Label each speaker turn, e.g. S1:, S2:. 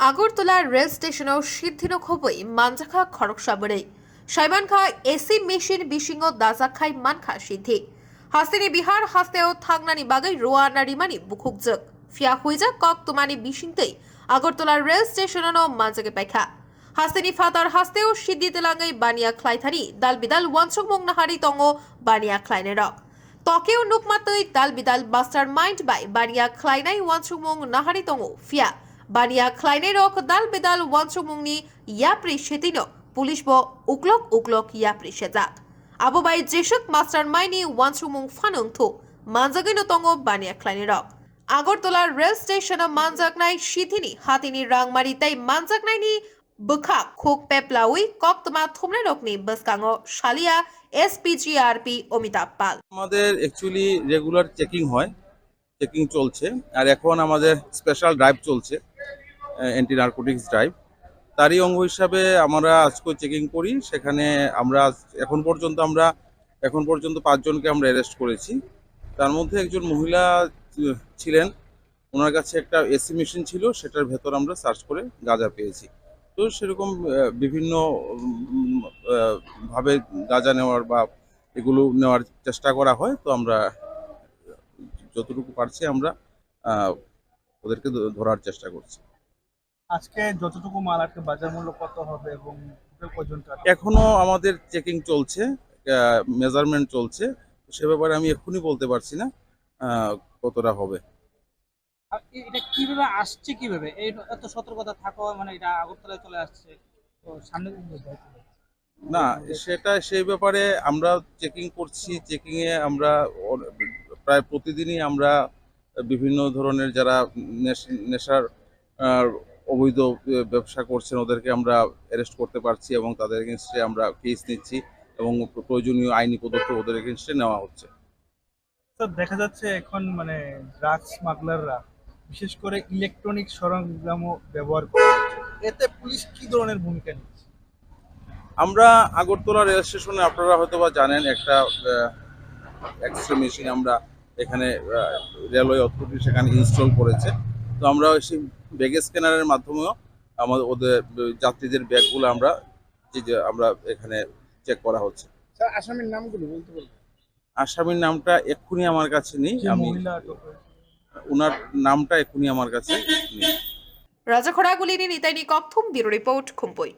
S1: Agartala rail স্টেশনেও সিদ্ধিনো খবই মানজাখা খরকসা বরে সাইমানখা AC machine বিশিঙ্গ দাজাক খাই মানখা সিদ্ধি হাস্তিনি বিহার হাস্তেও থাংনানি বাগৈ রোয়ানা রিমানি বুখুকজক ফিয়া হুইজা কক তুমানি বিশিংতৈ আগরতলা রেল স্টেশননো মানজাকে পাইখা হাস্তিনি ফাতার হাস্তেও সিদ্ধি তেলাঙ্গাই বানিয়া খ্লাইথানি দাল বিদাল ওয়ানসুক মুংনাহারি তঙ্গ বানিয়া খ্লাইনে রক তকেও নুকমাতৈ দাল বিদাল মাস্টার মাইন্ড বাই বানিয়া খ্লাইনাই ওয়ানসুক মুং নাহারি তঙ্গ ফিয়া বানিয়া খ্লাইনে রক দাল বেদাল ওয়ানসুক মুংনি ইয়াপ্রি সেতিনো পুলিশ ব উকলক ইয়াপ্রি সেজাক আবুবাই জেসক মাস্টার মাইনি ওয়ানসুক মুং ফানুং থু মানজাগিনো তঙ্গ বানিয়া খ্লাইনে রক আগরতলা রেল স্টেশন মানজাকনাই সিধিনি হাতিনি রাংমারি তাই মানজাকনাইনি বখা খোক পেপলাউই কক্তমা থুমনে রকনি বসকাঙ্গো শালিয়া এসপিজিআরপি অমিতাভ পাল
S2: আমাদের অ্যাকচুয়ালি রেগুলার চেকিং চলছে আর এখন আমাদের স্পেশাল ড্রাইভ চলছে অ্যান্টি নারকোটিক্স ড্রাইভ তারই অঙ্গ হিসাবে আমরা আজকে চেকিং করি সেখানে আমরা এখন পর্যন্ত 5 জনকে আমরা অ্যারেস্ট করেছি তার মধ্যে একজন মহিলা ছিলেন ওনার কাছে একটা এসি মেশিন ছিল সেটার ভেতর আমরা সার্চ করে গাঁজা পেয়েছি তো সেরকম বিভিন্ন ভাবে গাঁজা নেওয়ার বা এগুলো নেওয়ার চেষ্টা করা হয় তো আমরা যতটুকু পারছি আমরা ওদেরকে ধরার চেষ্টা করছি।
S3: আজকে যতটুকু মাল আজকে বাজার মূল্য কত হবে এবং
S2: এখনো আমাদের চেকিং চলছে, মেজারমেন্ট চলছে, সে ব্যাপারে আমি এক্ষুনি বলতে পারছি না কতটা হবে।
S3: এটা কিভাবে আসছে, কিভাবে এই এত সতর্কতা থাকা, মানে এটা আগরতলায় চলে আসছে তো সামনে
S2: না সেটা সেই ব্যাপারে আমরা চেকিং করছি। চেকিং এ আমরা প্রায় প্রতিদিনই আমরা বিভিন্ন ধরনের যারা নেশার অবৈধ ব্যবসা করছেন ওদেরকে আমরা অ্যারেস্ট করতে পারছি এবং তাদের এগেনস্টে আমরা কেস নিচ্ছি এবং প্রয়োজনীয় আইনি পদক্ষেপ ওদের এগেনস্টে নেওয়া হচ্ছে।
S3: তো দেখা যাচ্ছে এখন মানে ড্রাগস স্মাগলাররা বিশেষ করে ইলেকট্রনিক সরঞ্জামও ব্যবহার করে, এতে পুলিশ কি ধরনের ভূমিকা নিচ্ছে?
S2: আমরা আগরতলা রেল স্টেশনে আপনারা হয়তো বা জানেন একটা এক্সরে মেশিন আমরা এখানে রেলওয়ে অথরিটি সেখানে ইনস্টল করেছে। তো আমরা সেই ব্যাগ স্ক্যানারের মাধ্যমেও আমাদের ওদের যাত্রীদের ব্যাগগুলো আমরা এখানে চেক করা হচ্ছে।
S3: আসামির নামগুলো বলতে বলবো।
S2: আসামির নামটা এক্ষুনি আমার কাছে নেই, আমি ওনার নামটা এক্ষুনি আমার কাছে নেই।
S1: রাজা খোরাগুলিনি নিতাইনি ককথুম ব্যুরো রিপোর্ট খুম্পুই।